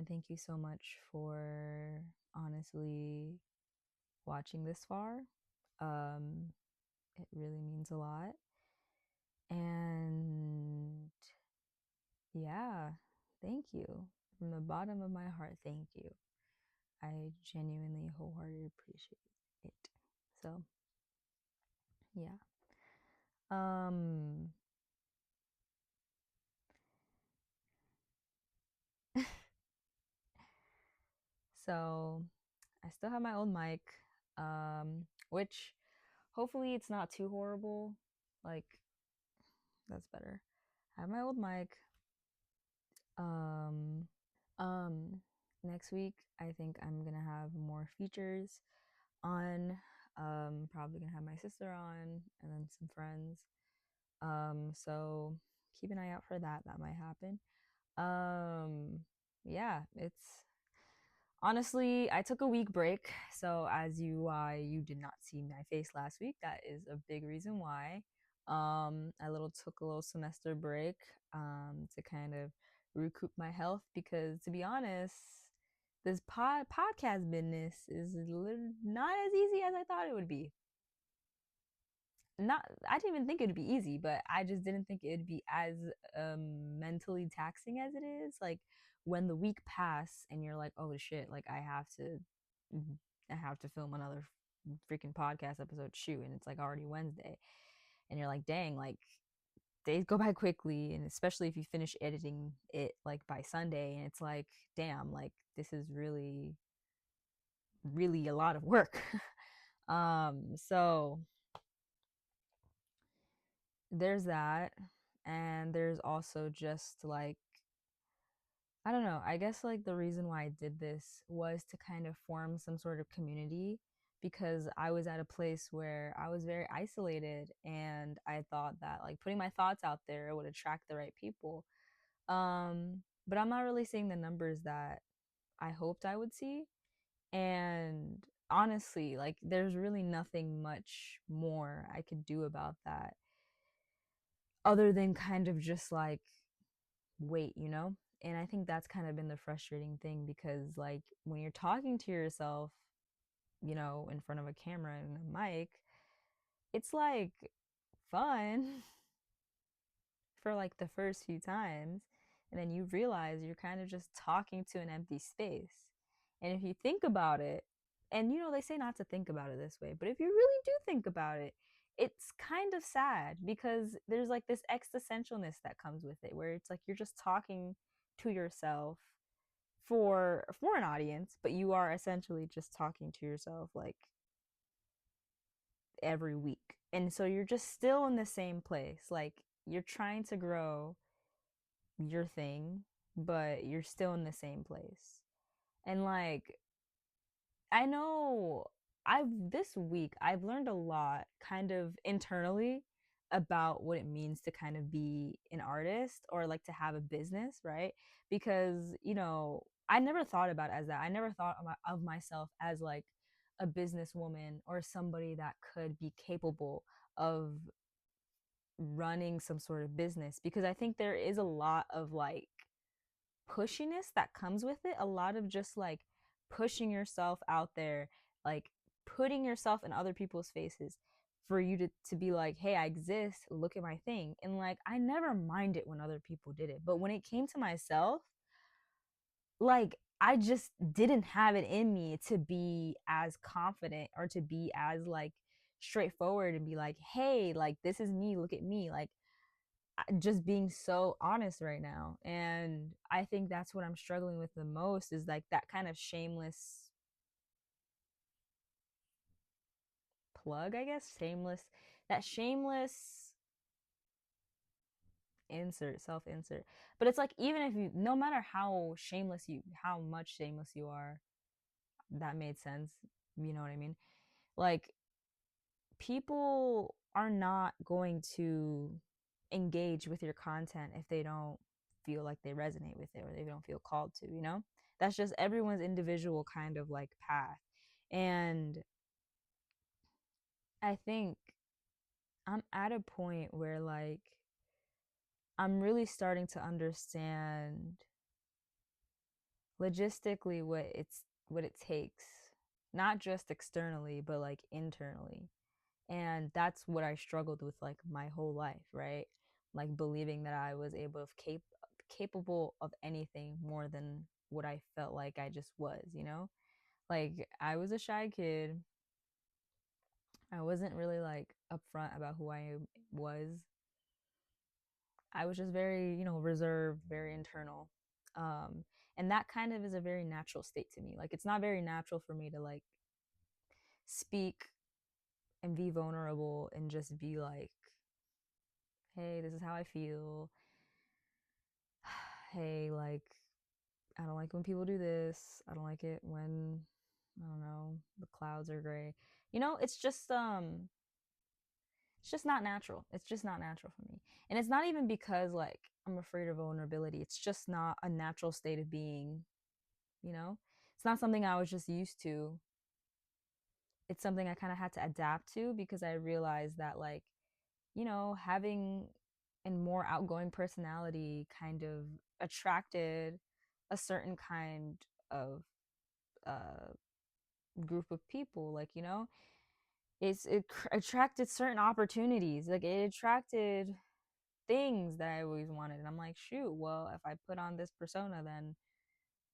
And thank you so much for honestly watching this far. It really means a lot. And yeah, thank you. From the bottom of my heart, thank you. I genuinely, wholeheartedly appreciate it. So, yeah. Um, so I still have my old mic, which hopefully it's not too horrible. Like, that's better. I have my old mic. Um, um, Next week, I think I'm gonna have more features on. Probably gonna have my sister on and then some friends. So keep an eye out for that. That might happen. Um, yeah, it's honestly, I took a week break. So as you did not see my face last week, that is a big reason why. Took a little semester break to kind of recoup my health because to be honest, this podcast business is not as easy as I thought it would be. Not I didn't even think it'd be easy, but I just didn't think it'd be as mentally taxing as it is. Like when the week pass and you're like, oh shit, like I have to film another freaking podcast episode, shoot, and it's like already Wednesday, and you're like, dang, like days go by quickly, and especially if you finish editing it like by Sunday, and it's like, damn, like this is really, really a lot of work. So there's that, and there's also just like I don't know, I guess like the reason why I did this was to kind of form some sort of community because I was at a place where I was very isolated and I thought that like putting my thoughts out there would attract the right people. But I'm not really seeing the numbers that I hoped I would see. And honestly, like there's really nothing much more I could do about that other than kind of just like wait, you know? And I think that's kind of been the frustrating thing because, like, when you're talking to yourself, in front of a camera and a mic, it's like fun for like the first few times. And then you realize you're kind of just talking to an empty space. And if you think about it, and they say not to think about it this way, but if you really do think about it, it's kind of sad because there's like this existentialness that comes with it where it's like you're just talking to yourself for an audience, but you are essentially just talking to yourself like every week. And so you're just still in the same place. Like you're trying to grow your thing, but you're still in the same place. And like I know I've this week I've learned a lot kind of internally about what it means to kind of be an artist or like to have a business, right? Because, I never thought about it as that. I never thought of myself as like a businesswoman or somebody that could be capable of running some sort of business because I think there is a lot of like pushiness that comes with it, a lot of just like pushing yourself out there, like putting yourself in other people's faces for you to be like, hey, I exist, look at my thing. And like I never minded when other people did it. But when it came to myself, like I just didn't have it in me to be as confident or to be as like straightforward and be like, hey, like this is me, look at me. Like just being so honest right now. And I think that's what I'm struggling with the most is like that kind of shameless plug, I guess. Shameless insert, self insert. But it's like, even if you, no matter how much shameless you are, that made sense. You know what I mean? Like, people are not going to engage with your content if they don't feel like they resonate with it or they don't feel called to, That's just everyone's individual kind of like path. And I think I'm at a point where like I'm really starting to understand logistically what it takes, not just externally, but like internally. And that's what I struggled with like my whole life, right? Like believing that I was capable of anything more than what I felt like I just was, you know? Like I was a shy kid. I wasn't really like upfront about who I was. I was just very, reserved, very internal. Um, and that kind of is a very natural state to me. Like it's not very natural for me to like speak and be vulnerable and just be like, hey, this is how I feel. Hey, like, I don't like when people do this. I don't like it when, I don't know, the clouds are gray. It's just not natural. It's just not natural for me. And it's not even because like I'm afraid of vulnerability. It's just not a natural state of being, you know? It's not something I was just used to. It's something I kind of had to adapt to because I realized that like, having a more outgoing personality kind of attracted a certain kind of uh group of people, like, attracted certain opportunities, like it attracted things that I always wanted. And I'm like, shoot, well, if I put on this persona, then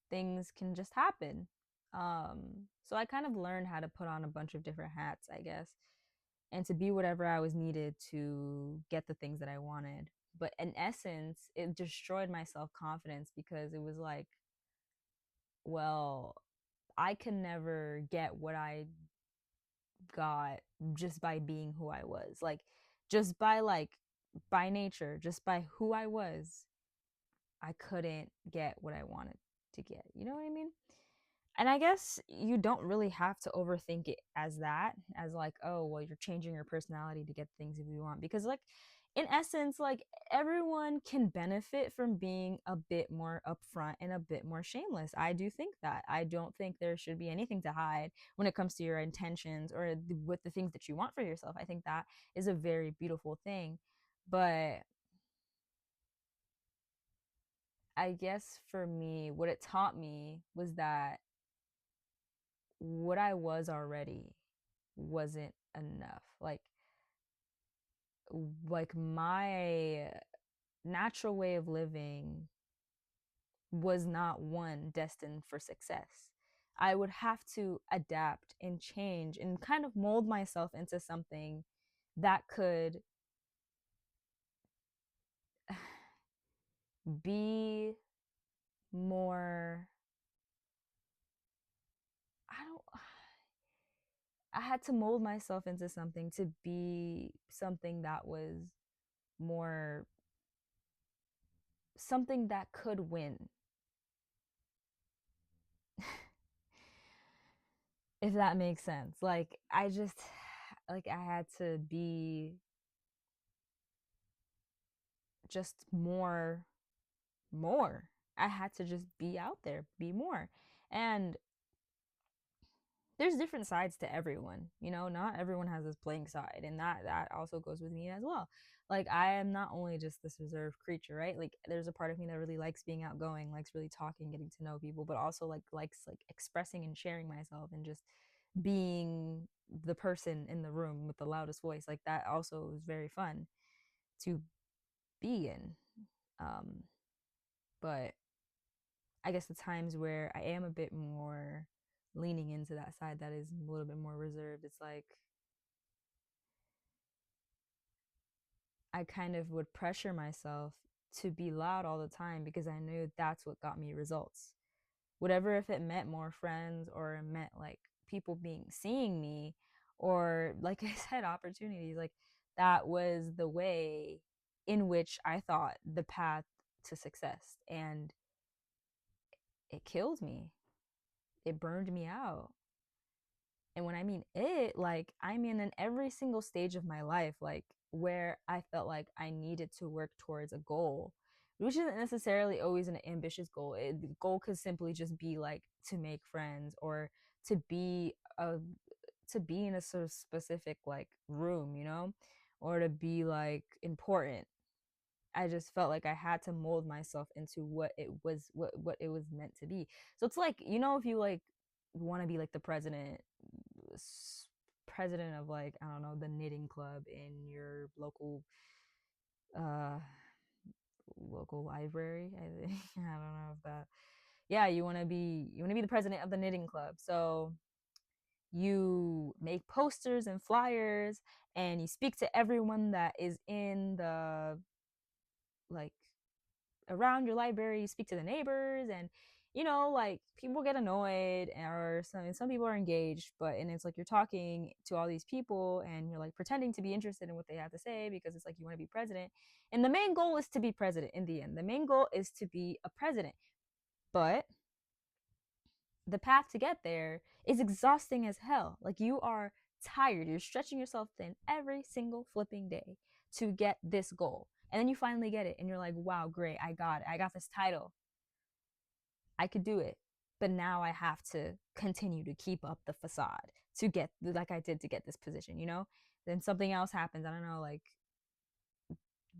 things can just happen. So I kind of learned how to put on a bunch of different hats, I guess, and to be whatever I was needed to get the things that I wanted. But in essence, it destroyed my self confidence because it was like, well, I can never get what I got just by being who I was. Like, just by nature, just by who I was, I couldn't get what I wanted to get. You know what I mean? And I guess you don't really have to overthink it as that, as like, oh, well, you're changing your personality to get things if you want. Because, like, in essence, like, everyone can benefit from being a bit more upfront and a bit more shameless. I do think that. I don't think there should be anything to hide when it comes to your intentions or with the things that you want for yourself. I think that is a very beautiful thing. But I guess for me, what it taught me was that what I was already wasn't enough. Like my natural way of living was not one destined for success. I would have to adapt and change and kind of mold myself into something that could be more, I don't I had to mold myself into something to be something that was more, something that could win. If that makes sense. Like I just like I had to be just more. I had to just be out there, be more. And there's different sides to everyone, not everyone has this playing side, and that also goes with me as well. Like I am not only just this reserved creature, right? Like there's a part of me that really likes being outgoing, likes really talking, getting to know people, but also like likes like expressing and sharing myself and just being the person in the room with the loudest voice. Like that also is very fun to be in. um but I guess the times where I am a bit more leaning into that side that is a little bit more reserved, it's like I kind of would pressure myself to be loud all the time because I knew that's what got me results. Whatever, if it meant more friends or it meant like people seeing me, or like I said, opportunities, like that was the way in which I thought the path to success. And it killed me. It burned me out. And when I mean it, like I mean in every single stage of my life, like where I felt like I needed to work towards a goal, which isn't necessarily always an ambitious goal. The goal could simply just be like to make friends, or to be a to be in a sort of specific like room, or to be like important. I just felt like I had to mold myself into what it was meant to be. So it's like, you know, if you like want to be like the president of like, I don't know, the knitting club in your uh local library. I think I don't know if that. Yeah, you want to be the president of the knitting club. So you make posters and flyers and you speak to everyone that is in the like around your library. You speak to the neighbors, and you know, like people get annoyed, or some people are engaged, but and it's like you're talking to all these people and you're like pretending to be interested in what they have to say because it's like you want to be president. And the main goal is to be president in the end. The main goal is to be a president. But the path to get there is exhausting as hell. Like you are tired. You're stretching yourself thin every single flipping day to get this goal. And then you finally get it and you're like, wow, great, I got it. I got this title. I could do it. But now I have to continue to keep up the facade to get like I did to get this position, you know? Then something else happens. I don't know, like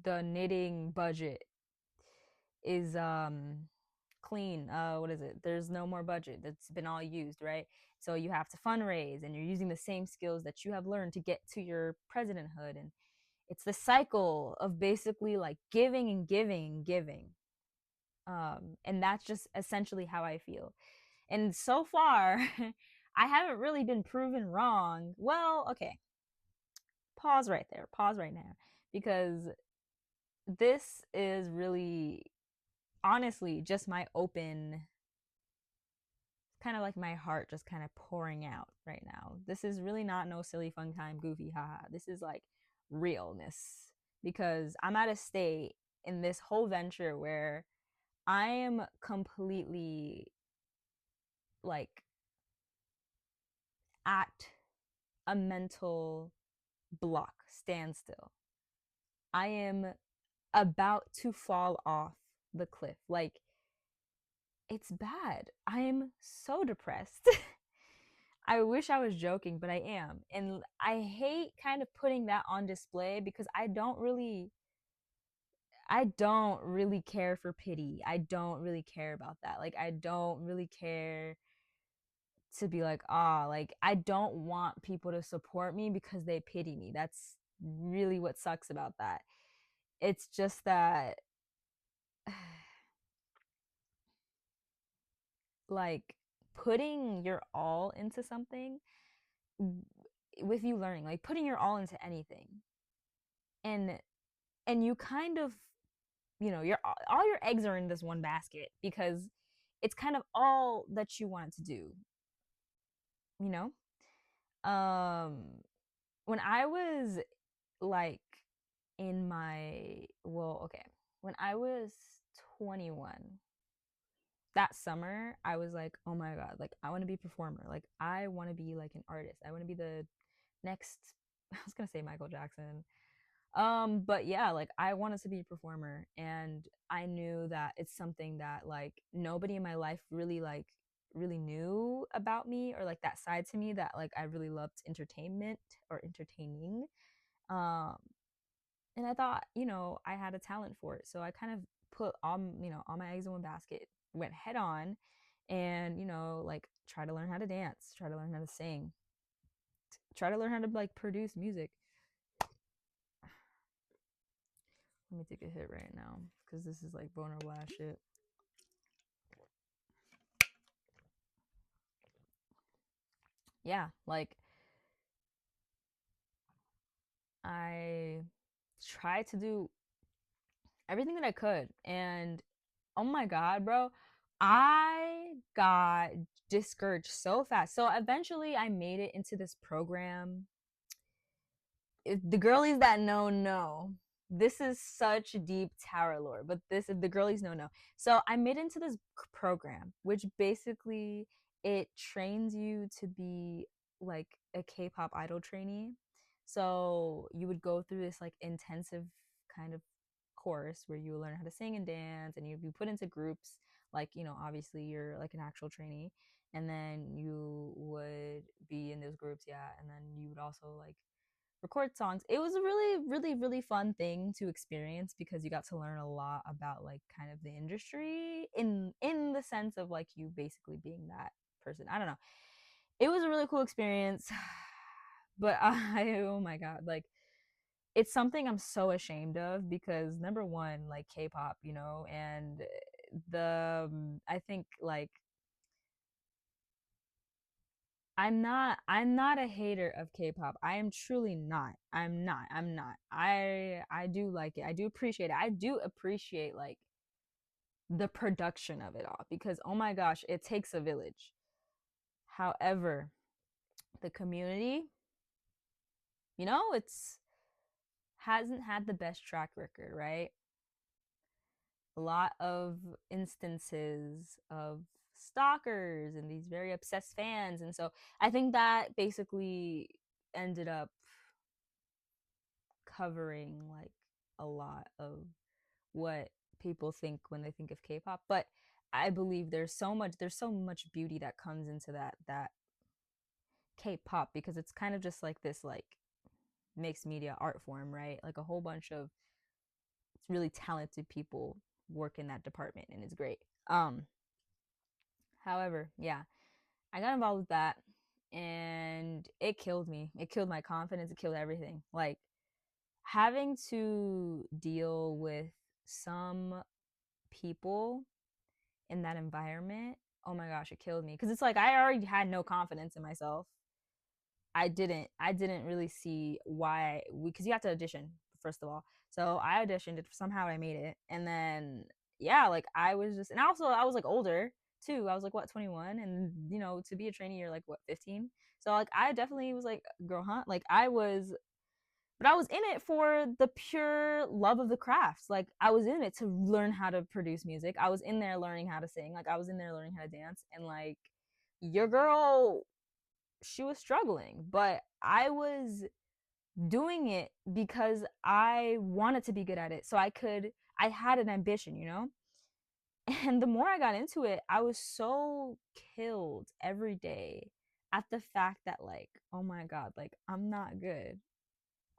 the knitting budget is clean. What is it? There's no more budget. That's been all used, right? So you have to fundraise and you're using the same skills that you have learned to get to your presidenthood. And it's the cycle of basically like giving and giving and giving. And that's just essentially how I feel. And so far, I haven't really been proven wrong. Well, okay. Pause right there. Pause right now. Because this is really honestly just my open, kind of like my heart just kind of pouring out right now. This is really not no silly fun time goofy haha. This is like realness because I'm at a state in this whole venture where I am completely like at a mental block, standstill. I am about to fall off the cliff. Like it's bad. I am so depressed. I wish I was joking, but I am. And I hate kind of putting that on display because I don't really care for pity. I don't really care about that. Like I don't really care to be like, ah, like I don't want people to support me because they pity me. That's really what sucks about that. It's just that like putting your all into something with you learning, like putting your all into anything. And you kind of, you know, your all your eggs are in this one basket because it's kind of all that you want to do, you know? Um when I was like in my well, okay. When I was 21, that summer, I was like, "Oh my god, like I want to be a performer. Like I want to be like an artist. I want to be the next I was going to say Michael Jackson. But yeah, like I wanted to be a performer and I knew that it's something that like nobody in my life really knew about me or like that side to me that like I really loved entertainment or entertaining. Um and I thought, you know, I had a talent for it. So I kind of put all my eggs in one basket, went head on and, you know, like try to learn how to dance, try to learn how to sing, try to learn how to like produce music. Let me take a hit right now because this is like vulnerable ass shit. Yeah, like I tried to do everything that I could. And oh my God, bro, I got discouraged so fast. So eventually I made it into this program. If the girlies that know, this is such deep tower lore, but this if the girlies know. So I made into this program, which basically it trains you to be like a K-pop idol trainee. So you would go through this like intensive kind of course where you learn how to sing and dance and you'd be put into groups like, you know, obviously you're like an actual trainee and then you would be in those groups, yeah, and then you would also like record songs. It was a really, really, really fun thing to experience because you got to learn a lot about like kind of the industry in the sense of like you basically being that person. I don't know. It was a really cool experience. But I oh my god, like it's something I'm so ashamed of because number one, like K-pop, you know, and I think like I'm not a hater of K-pop. I am truly not. I'm not. I do like it. I do appreciate it. I do appreciate like the production of it all because oh my gosh, it takes a village. However, the community, you know, it's hasn't had the best track record, right? A lot of instances of stalkers and these very obsessed fans. And so I think that basically ended up covering like a lot of what people think when they think of K-pop. But I believe there's so much beauty that comes into that K-pop because it's kind of just like this like mixed media art form, right? Like a whole bunch of really talented people work in that department and it's great. However, yeah, I got involved with that and it killed me. It killed my confidence, it killed everything. Like having to deal with some people in that environment, oh my gosh, it killed me because it's like I already had no confidence in myself. I didn't really see why we because you have to audition first of all. So I auditioned, somehow I made it. And then yeah, like I was just and also I was like older too. I was like what 21 and you know, to be a trainee you're like what 15. So like I definitely was like girl huh? Like I was but I was in it for the pure love of the crafts. Like I was in it to learn how to produce music. I was in there learning how to sing. Like I was in there learning how to dance and like your girl she was struggling, but I was doing it because I wanted to be good at it. So I had an ambition, you know? And the more I got into it, I was so killed every day at the fact that, like, oh my God, like, I'm not good.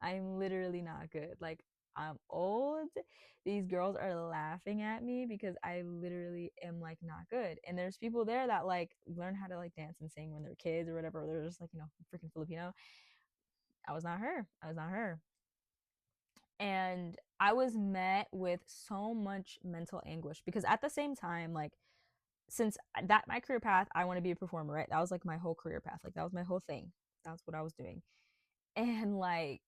I'm literally not good. Like, I'm old. These girls are laughing at me because I literally am like not good. And there's people there that like learn how to like dance and sing when they're kids or whatever. Or they're just like, you know, freaking Filipino. I was not her. I was not her. And I was met with so much mental anguish because at the same time, like, since that my career path, I want to be a performer, right? That was like my whole career path. Like, that was my whole thing. That's what I was doing. And like,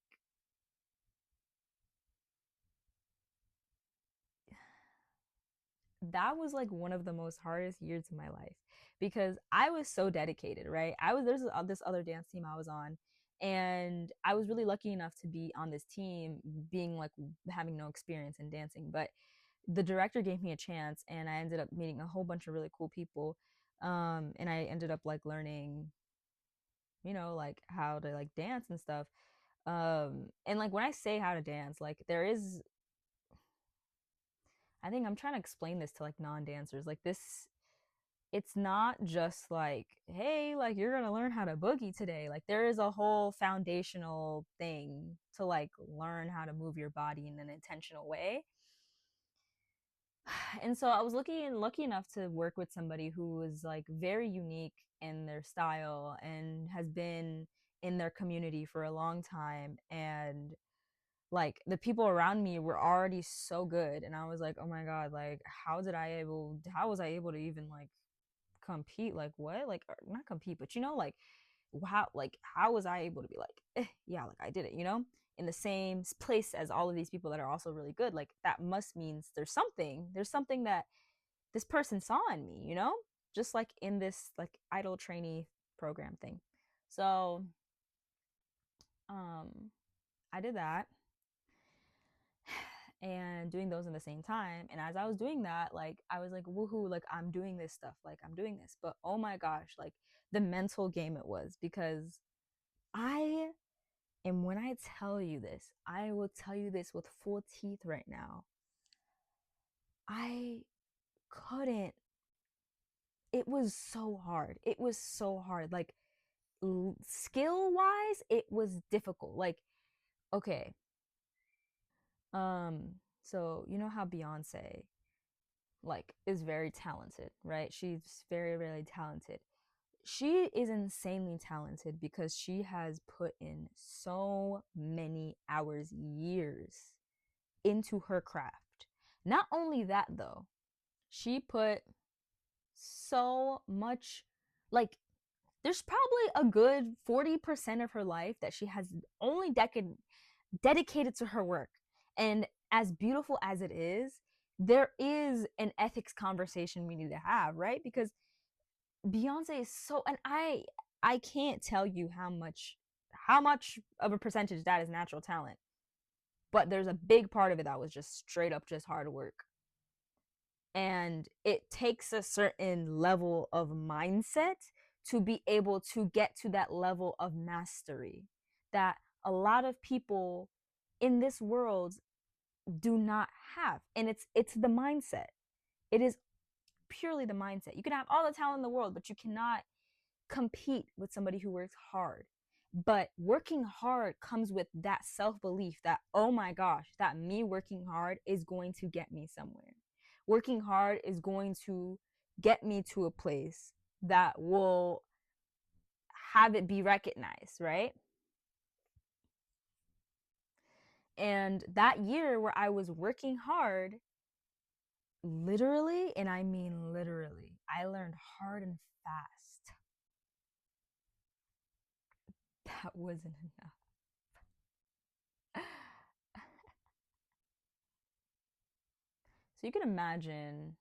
that was like one of the most hardest years of my life because I was so dedicated, right? There's this other dance team I was on and I was really lucky enough to be on this team being like having no experience in dancing, but the director gave me a chance and I ended up meeting a whole bunch of really cool people. And I ended up like learning, you know, like how to like dance and stuff. And like when I say how to dance, like there is I think I'm trying to explain this to like non-dancers. Like this it's not just like, hey, like you're gonna learn how to boogie today. Like there is a whole foundational thing to like learn how to move your body in an intentional way. And so I was lucky enough to work with somebody who was like very unique in their style and has been in their community for a long time and like the people around me were already so good and I was like, oh my god, like how was I able to even like compete, like what, like not compete, but you know, how was I able to be like yeah, like I did it, you know, in the same place as all of these people that are also really good. Like that must means there's something that this person saw in me, you know, just like in this like idol trainee program thing. So um I did that and doing those in the same time. And as I was doing that, like I was like, woohoo, like I'm doing this stuff, like I'm doing this. But oh my gosh, like the mental game it was because I and when I tell you this, I will tell you this with full teeth right now. I couldn't, it was so hard. It was so hard. Like skill wise, it was difficult. Like Okay. Um, so you know how Beyonce like is very talented, right? She's very, very talented. She is insanely talented because she has put in so many hours, years into her craft. Not only that though, she put so much, like, there's probably a good 40% of her life that she has only dedicated to her work. And as beautiful as it is, there is an ethics conversation we need to have, right? Because Beyonce is so, and I can't tell you how much of a percentage that is natural talent, but there's a big part of it that was just straight up just hard work. And it takes a certain level of mindset to be able to get to that level of mastery that a lot of people in this world do not have. And it's the mindset. It is purely the mindset. You can have all the talent in the world, but you cannot compete with somebody who works hard. But working hard comes with that self belief that, oh my gosh, that me working hard is going to get me somewhere. Working hard is going to get me to a place that will have it be recognized, right? And that year where I was working hard, literally, and I mean literally, I learned hard and fast. That wasn't enough. So you can imagine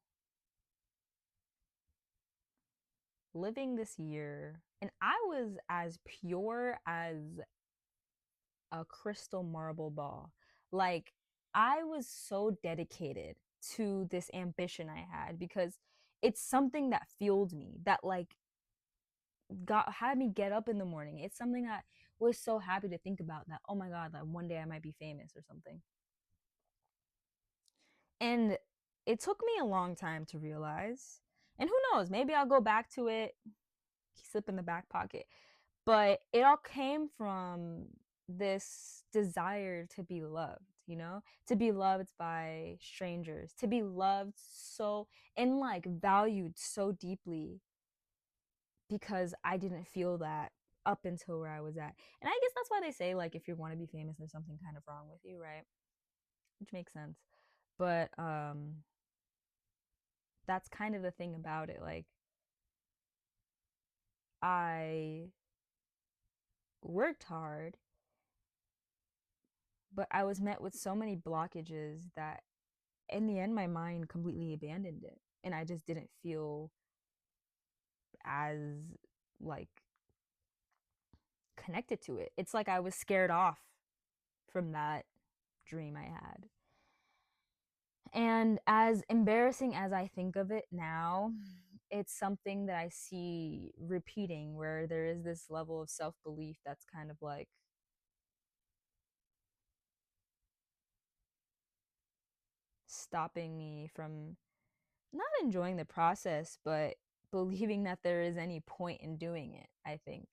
living this year, and I was as pure as a crystal marble ball. Like, I was so dedicated to this ambition I had because it's something that fueled me, that like got had me get up in the morning. It's something that was so happy to think about, that oh my god, that one day I might be famous or something. And it took me a long time to realize. And who knows, maybe I'll go back to it, slip in the back pocket. But it all came from this desire to be loved, to be loved by strangers, to be loved so and like valued so deeply, because I didn't feel that up until where I was at. And I guess that's why they say, like, if you want to be famous, there's something kind of wrong with you, right? Which makes sense. But that's kind of the thing about it. Like, I worked hard, but I was met with so many blockages that in the end my mind completely abandoned it, and I just didn't feel as like connected to it. It's like I was scared off from that dream I had. And as embarrassing as I think of it now, it's something that I see repeating, where there is this level of self-belief that's kind of like stopping me from not enjoying the process, but believing that there is any point in doing it, I think,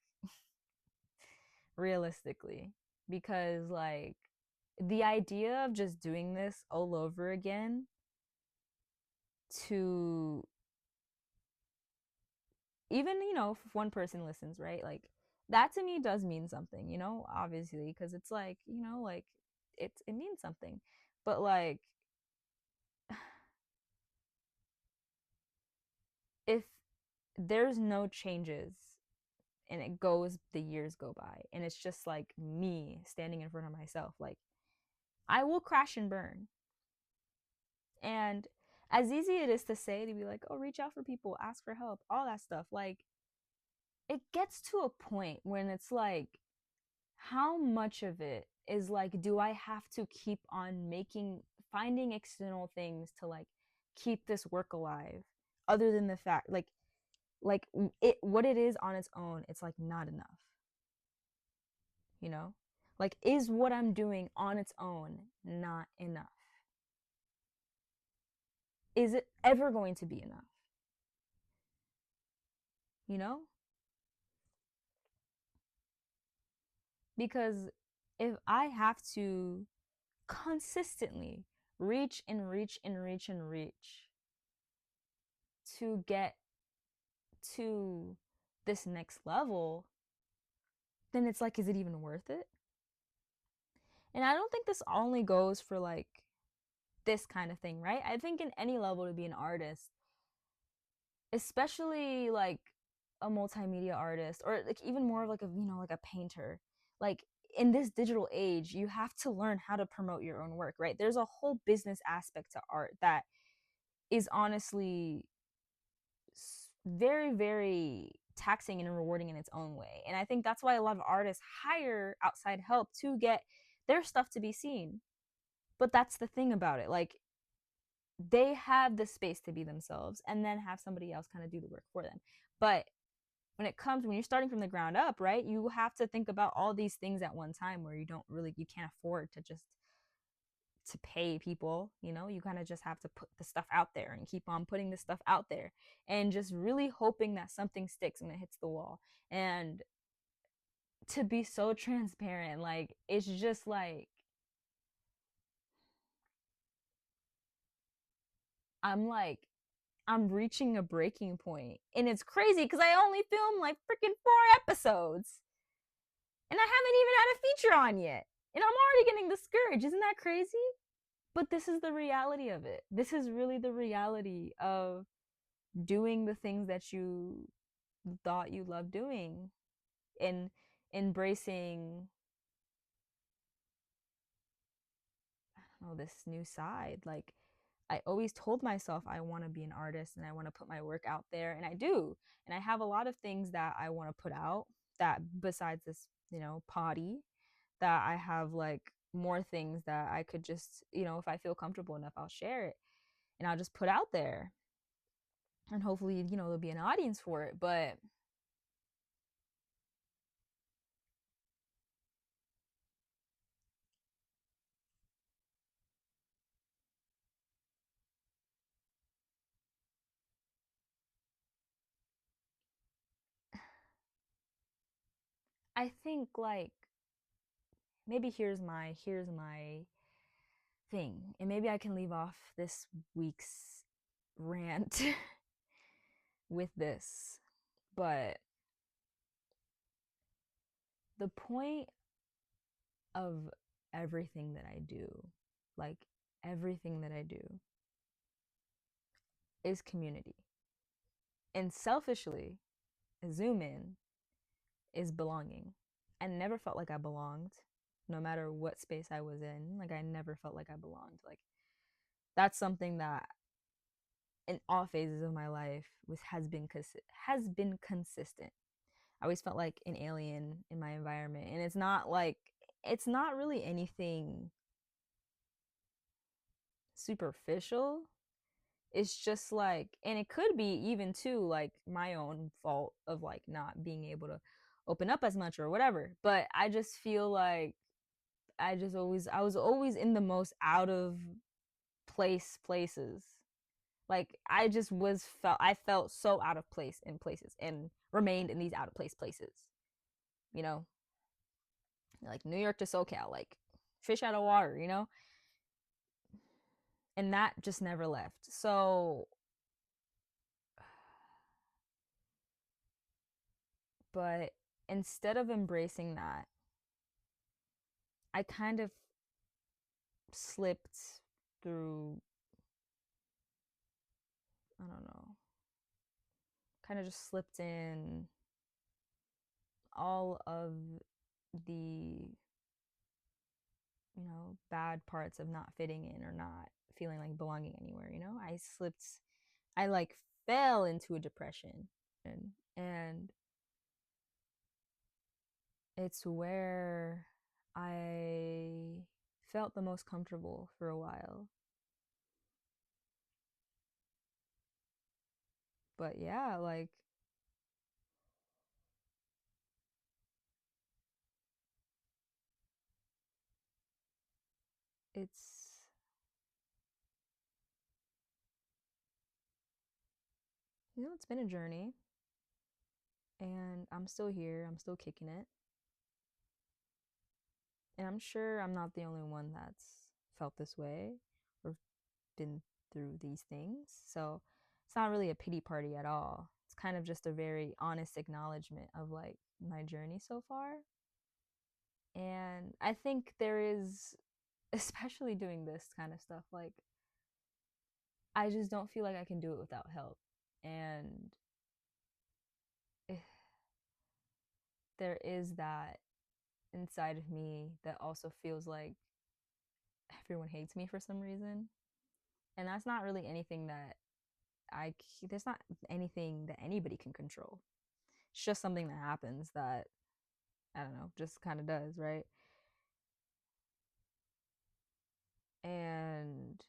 realistically. Because, like, the idea of just doing this all over again to even, if one person listens, right? Like, that to me does mean something, obviously, because it's like, like, it means something. But, like, if there's no changes and the years go by, and it's just like me standing in front of myself, like, I will crash and burn. And as easy it is to say, to be like, oh, reach out for people, ask for help, all that stuff, like, it gets to a point when it's like, how much of it is like, do I have to keep on finding external things to like keep this work alive, other than the fact, like what it is on its own, it's like not enough, you know? Like, is what I'm doing on its own not enough? Is it ever going to be enough? You know? Because if I have to consistently reach and reach and reach and reach to get to this next level, then it's like, is it even worth it? And I don't think this only goes for like this kind of thing, right? I think in any level to be an artist, especially like a multimedia artist or like even more of like a, like a painter, like in this digital age, you have to learn how to promote your own work, right? There's a whole business aspect to art that is honestly very, very taxing and rewarding in its own way. And I think that's why a lot of artists hire outside help to get their stuff to be seen. But that's the thing about it. Like, they have the space to be themselves and then have somebody else kind of do the work for them. But when you're starting from the ground up, right, you have to think about all these things at one time where you can't afford to just to pay people, you kind of just have to put the stuff out there and keep on putting the stuff out there and just really hoping that something sticks when it hits the wall. And to be so transparent, like it's just like I'm like I'm reaching a breaking point. And it's crazy because I only filmed like freaking 4 episodes. And I haven't even had a feature on yet. And I'm already getting discouraged. Isn't that crazy? But this is the reality of it. This is really the reality of doing the things that you thought you loved doing and embracing, I don't know, this new side. Like, I always told myself I want to be an artist and I want to put my work out there, and I do. And I have a lot of things that I want to put out that besides this, potty, that I have like more things that I could just, if I feel comfortable enough, I'll share it and I'll just put out there. And hopefully, there'll be an audience for it. But I think like maybe here's my thing. And maybe I can leave off this week's rant with this. But the point of everything that I do, like everything that I do, is community. And selfishly, zoom in, is belonging. I never felt like I belonged, no matter what space I was in. Like, I never felt like I belonged. Like, that's something that in all phases of my life has been consistent. I always felt like an alien in my environment, and it's not really anything superficial. It's just like, and it could be even too like my own fault of like not being able to open up as much or whatever. But I just feel like I was always in the most out of places. Like, I felt so out of place in places and remained in these out of place places. You know, like New York to SoCal, like fish out of water. And that just never left. So, but instead of embracing that, I kind of slipped through, I don't know, kind of just slipped in all of the, bad parts of not fitting in or not feeling like belonging anywhere. I like fell into a depression. And it's where I felt the most comfortable for a while. But yeah, like it's it's been a journey, and I'm still here. I'm still kicking it. And I'm sure I'm not the only one that's felt this way or been through these things. So it's not really a pity party at all. It's kind of just a very honest acknowledgement of like my journey so far. And I think there is, especially doing this kind of stuff, like I just don't feel like I can do it without help. And there is that inside of me that also feels like everyone hates me for some reason. And that's not really anything that there's not anything that anybody can control. It's just something that happens that, I don't know, just kind of does, right? And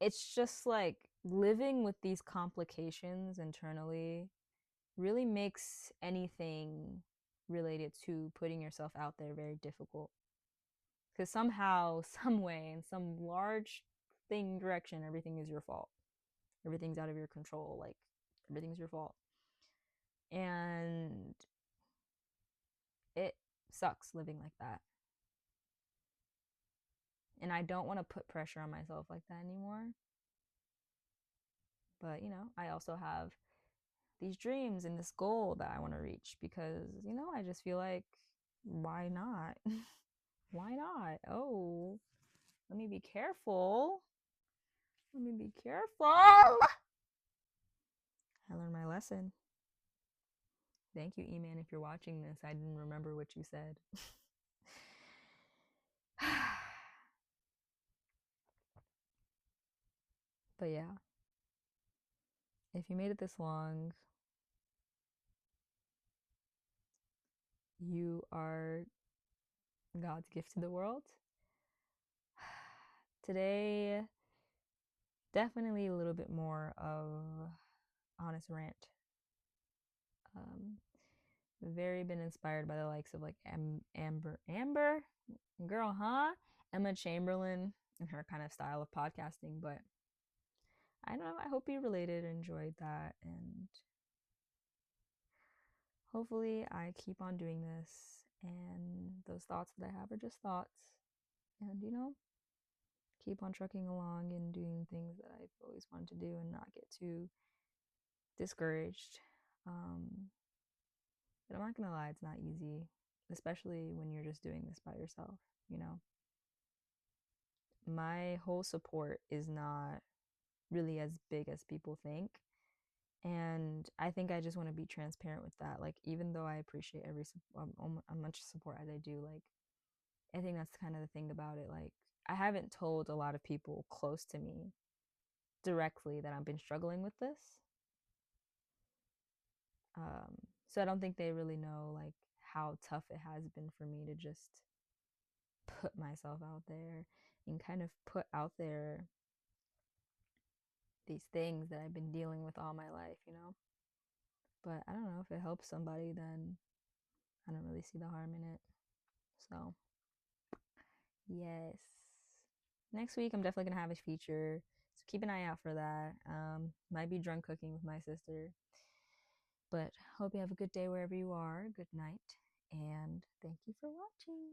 it's just like living with these complications internally really makes anything related to putting yourself out there very difficult. Because somehow, some way, in some large thing direction, everything is your fault. Everything's out of your control. Like, everything's your fault. And it sucks living like that. And I don't want to put pressure on myself like that anymore. But, I also have these dreams and this goal that I want to reach because, I just feel like, why not? Why not? Oh, let me be careful. Let me be careful. I learned my lesson. Thank you, E-Man, if you're watching this. I didn't remember what you said. But yeah, if you made it this long, you are God's gift to the world. Today, definitely a little bit more of honest rant. Very been inspired by the likes of like Amber, girl, huh? Emma Chamberlain and her kind of style of podcasting. But I don't know. I hope you related, enjoyed that, and hopefully I keep on doing this. And those thoughts that I have are just thoughts, and keep on trucking along and doing things that I've always wanted to do and not get too discouraged. But I'm not gonna lie, it's not easy, especially when you're just doing this by yourself, you know? My whole support is not really as big as people think. And I think I just want to be transparent with that. Like, even though I appreciate much support as I do, like, I think that's kind of the thing about it. Like, I haven't told a lot of people close to me directly that I've been struggling with this. So I don't think they really know like how tough it has been for me to just put myself out there and kind of put out there these things that I've been dealing with all my life. But I don't know if it helps somebody, then I don't really see the harm in it. So, yes. Next week, I'm definitely going to have a feature. So keep an eye out for that. Might be drunk cooking with my sister. But hope you have a good day wherever you are. Good night. And thank you for watching.